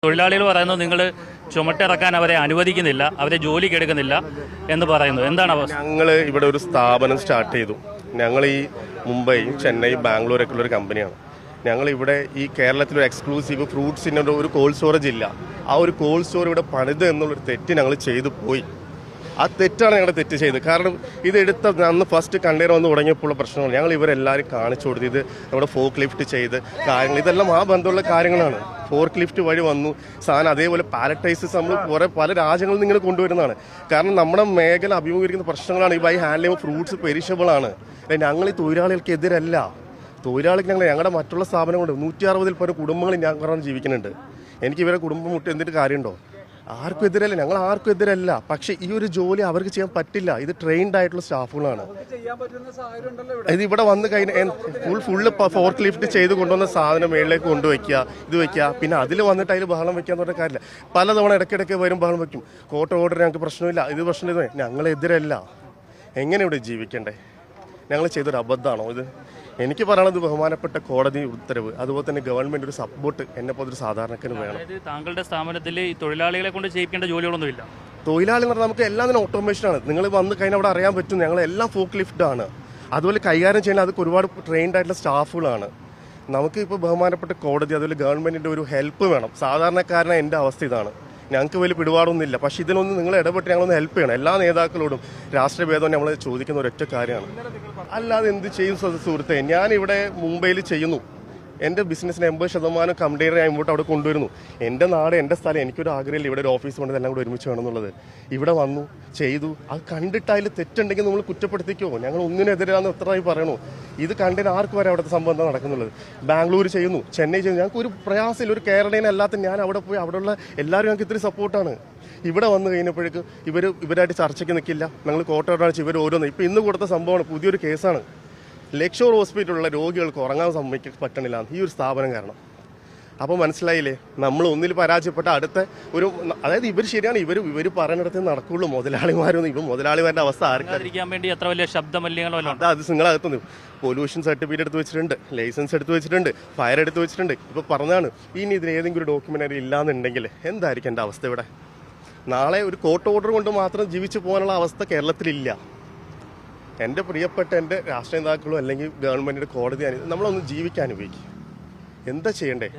തൊഴിലാളികൾ പറയുന്നത് നിങ്ങൾ ചുമട്ടിറക്കാൻ അവരെ അനുവദിക്കുന്നില്ല, അവരെ ജോലിക്ക് എടുക്കുന്നില്ല എന്ന് പറയുന്നു. എന്താണ് അവസ്ഥ? ഞങ്ങൾ ഇവിടെ ഒരു സ്ഥാപനം സ്റ്റാർട്ട് ചെയ്തു. ഞങ്ങൾ ഈ മുംബൈ, ചെന്നൈ, ബാംഗ്ലൂരൊക്കെ ഉള്ളൊരു കമ്പനിയാണ്. ഞങ്ങൾ ഇവിടെ ഈ കേരളത്തിലൊരു എക്സ്ക്ലൂസീവ് ഫ്രൂട്ട്സിൻ്റെ ഒരു കോൾഡ് സ്റ്റോറേജ് ഇല്ല. ആ ഒരു കോൾഡ് സ്റ്റോർ ഇവിടെ പണിത് എന്നുള്ളൊരു തെറ്റ് ഞങ്ങൾ ചെയ്തു പോയി. ആ തെറ്റാണ് ഞങ്ങളുടെ തെറ്റ് ചെയ്തത്. കാരണം ഇത് എടുത്ത അന്ന് ഫസ്റ്റ് കണ്ടെയ്നർ വന്ന് തുടങ്ങിയപ്പോൾ പ്രശ്നങ്ങൾ ഞങ്ങൾ ഇവരെല്ലാവരും കാണിച്ചു കൊടുത്തു. ഇത് നമ്മുടെ ഫോർക്ക് ലിഫ്റ്റ് ചെയ്ത് കാര്യങ്ങൾ, ഇതെല്ലാം ആ ബന്ധമുള്ള കാര്യങ്ങളാണ്. ഫോർക്ക് ലിഫ്റ്റ് വഴി വന്നു സാധനം. അതേപോലെ പാലറ്റൈസസ് നമ്മൾ പല രാജ്യങ്ങളിൽ നിന്ന് ഇങ്ങനെ കൊണ്ടുവരുന്നതാണ്. കാരണം നമ്മുടെ മേഖല അഭിമുഖീകരിക്കുന്ന പ്രശ്നങ്ങളാണ്. ഈ ബൈ ഹാൻഡ്ലിംഗ് ഫ്രൂട്ട്സ് പെരിഷബിൾ ആണ്. ഞങ്ങൾ ഈ തൊഴിലാളികൾക്കെതിരല്ല. തൊഴിലാളിക്ക് ഞങ്ങളുടെ മറ്റുള്ള സ്ഥാപനങ്ങളുണ്ട്. 160-ൽ പല കുടുംബങ്ങൾ ഞാൻ കാരണം ജീവിക്കുന്നുണ്ട്. എനിക്ക് ഇവരെ കുടുംബം മുട്ടി എന്തിട്ട് കാര്യമുണ്ടോ? ആർക്കും എതിരല്ല, ഞങ്ങൾ ആർക്കും എതിരല്ല. പക്ഷെ ഈ ഒരു ജോലി അവർക്ക് ചെയ്യാൻ പറ്റില്ല. ഇത് ട്രെയിൻഡ് ആയിട്ടുള്ള സ്റ്റാഫുകളാണ്. ഇത് ഇവിടെ വന്ന് കഴിഞ്ഞാൽ ഫുള്ള് ഫോർക്ക് ലിഫ്റ്റ് ചെയ്ത് കൊണ്ടുവന്ന സാധനം മേളിലേക്ക് കൊണ്ടുവയ്ക്കുക, ഇത് വയ്ക്കുക, പിന്നെ അതിൽ വന്നിട്ട് അതിൽ ബഹളം വയ്ക്കാന്ന് പറഞ്ഞ കാര്യമില്ല. പലതവണ ഇടയ്ക്കിടയ്ക്ക് വരും ബഹളം വയ്ക്കും. ഓർഡർ ഞങ്ങൾക്ക് പ്രശ്നമില്ല, ഇത് പ്രശ്നമില്ല. ഞങ്ങളെതിരല്ല. എങ്ങനെ ഇവിടെ ജീവിക്കണ്ടേ? ഞങ്ങൾ ചെയ്തൊരു അബദ്ധമാണോ ഇത്? എനിക്ക് പറയാനുള്ളത് ബഹുമാനപ്പെട്ട കോടതി ഉത്തരവ്, അതുപോലെ തന്നെ ഗവൺമെന്റ് ഒരു സപ്പോർട്ട് എന്നെ പോലൊരു സാധാരണക്കാരന് വേണം. താങ്കളുടെ സ്ഥാപനത്തിൽ ഈ തൊഴിലാളികളെ കൊണ്ട് ചെയ്യിക്കേണ്ട ജോലികളൊന്നുമില്ല. തൊഴിലാളി എന്ന് പറഞ്ഞാൽ നമുക്ക് എല്ലാം തന്നെ ഓട്ടോമേഷനാണ്. നിങ്ങൾ വന്ന് കഴിഞ്ഞാൽ അവിടെ അറിയാൻ പറ്റും. ഞങ്ങളെല്ലാം ഫോക്ക് ലിഫ്റ്റ് ആണ്. അതുപോലെ കൈകാര്യം ചെയ്യാൻ അതൊക്കെ ഒരുപാട് ട്രെയിൻഡ് ആയിട്ടുള്ള സ്റ്റാഫുകളാണ്. നമുക്ക് ഇപ്പോൾ ബഹുമാനപ്പെട്ട കോടതി അതുപോലെ ഗവൺമെന്റിന്റെ ഒരു ഹെൽപ്പ് വേണം. സാധാരണക്കാരനായ എൻ്റെ അവസ്ഥ ഇതാണ്. ഞങ്ങൾക്ക് വലിയ പിടിപാടൊന്നുമില്ല. പക്ഷെ ഇതിലൊന്നും നിങ്ങൾ ഇടപെട്ട് ഞങ്ങളൊന്ന് ഹെൽപ്പ് ചെയ്യണം. എല്ലാ നേതാക്കളോടും രാഷ്ട്രീയ ഭേദം നമ്മൾ ചോദിക്കുന്ന ഒരൊറ്റ കാര്യമാണ്. അല്ലാതെ എന്ത് ചെയ്യും സുഹൃത്തെ? ഞാനിവിടെ മുംബൈയിൽ ചെയ്യുന്നു. എൻ്റെ ബിസിനസ്സിന് 80% കമ്പനിയെ ഞാൻ ഇങ്ങോട്ട് അവിടെ കൊണ്ടുവരുന്നു. എൻ്റെ നാട്, എൻ്റെ സ്ഥലം. എനിക്കൊരു ആഗ്രഹമില്ല ഇവിടെ ഒരു ഓഫീസ് കൊണ്ട് എല്ലാം കൂടെ ഒരുമിച്ച് വേണമെന്നുള്ളത്. ഇവിടെ വന്നു ചെയ്തു. അത് കണ്ടിട്ട് അതിൽ തെറ്റുണ്ടെങ്കിൽ നമ്മൾ കുറ്റപ്പെടുത്തിക്കോ? ഞങ്ങൾ ഒന്നിനെതിരാന്ന് എത്രയായി പറയണു. ഇത് കണ്ടിന് ആർക്ക് വരെ അവിടുത്തെ സംഭവം എന്താ നടക്കുന്നുള്ളത്? ബാംഗ്ലൂർ ചെയ്യുന്നു, ചെന്നൈ ചെയ്യുന്നു. ഞങ്ങൾക്ക് ഒരു പ്രയാസമില്ല. ഒരു കേരളീയനെ അല്ലാത്ത ഞാൻ അവിടെ പോയി അവിടെയുള്ള എല്ലാവരും ഞങ്ങൾക്ക് ഇത്തിരി സപ്പോർട്ടാണ്. ഇവിടെ വന്നു കഴിഞ്ഞപ്പോഴേക്ക് ഇവരായിട്ട് ചർച്ചയ്ക്ക് നിൽക്കില്ല. ഞങ്ങൾ കോട്ടയോടാണ് ഇവർ ഓരോന്ന്. ഇപ്പം ഇന്ന് കൊടുത്ത സംഭവമാണ്, പുതിയൊരു കേസാണ്. ലക്ഷോർ ഹോസ്പിറ്റലിലുള്ള രോഗികൾക്ക് ഉറങ്ങാൻ പറ്റണില്ല ഈ ഒരു സ്ഥാപനം കാരണം. അപ്പോൾ മനസ്സിലായില്ലേ, നമ്മൾ ഒന്നിൽ പരാജയപ്പെട്ട അടുത്ത ഒരു, അതായത് ഇവർ ശരിയാണ്, ഇവർ പറയുന്നിടത്ത് നടക്കുള്ളൂ. മുതലാളിമാരൊന്നും ഇപ്പം മുതലാളിമാരുടെ അവസ്ഥ ആർക്കാതിരിക്കാൻ വേണ്ടി എത്ര വലിയ ശബ്ദമല്യങ്ങളോ അത് നിങ്ങളകത്തുനിന്ന് പൊല്യൂഷൻ സർട്ടിഫിക്കറ്റ് എടുത്ത് വെച്ചിട്ടുണ്ട്, ലൈസൻസ് എടുത്ത് വെച്ചിട്ടുണ്ട്, ഫയർ എടുത്ത് വെച്ചിട്ടുണ്ട്. ഇപ്പോൾ പറഞ്ഞതാണ് ഇനി ഇതിന് ഏതെങ്കിലും ഒരു ഡോക്യുമെൻ്ററി ഇല്ലാന്നുണ്ടെങ്കിൽ എന്തായിരിക്കും എൻ്റെ അവസ്ഥ? ഇവിടെ നാളെ ഒരു കോർട്ട് ഓർഡർ കൊണ്ട് മാത്രം ജീവിച്ചു പോകാനുള്ള അവസ്ഥ കേരളത്തിലില്ല. എൻ്റെ പ്രിയപ്പെട്ട എൻ്റെ രാഷ്ട്രീയ നേതാക്കളോ അല്ലെങ്കിൽ ഗവൺമെൻറ്റിൻ്റെ കോടതി നമ്മളൊന്ന് ജീവിക്കാൻ ഉപയോഗിക്കും. എന്താ ചെയ്യണ്ടേ?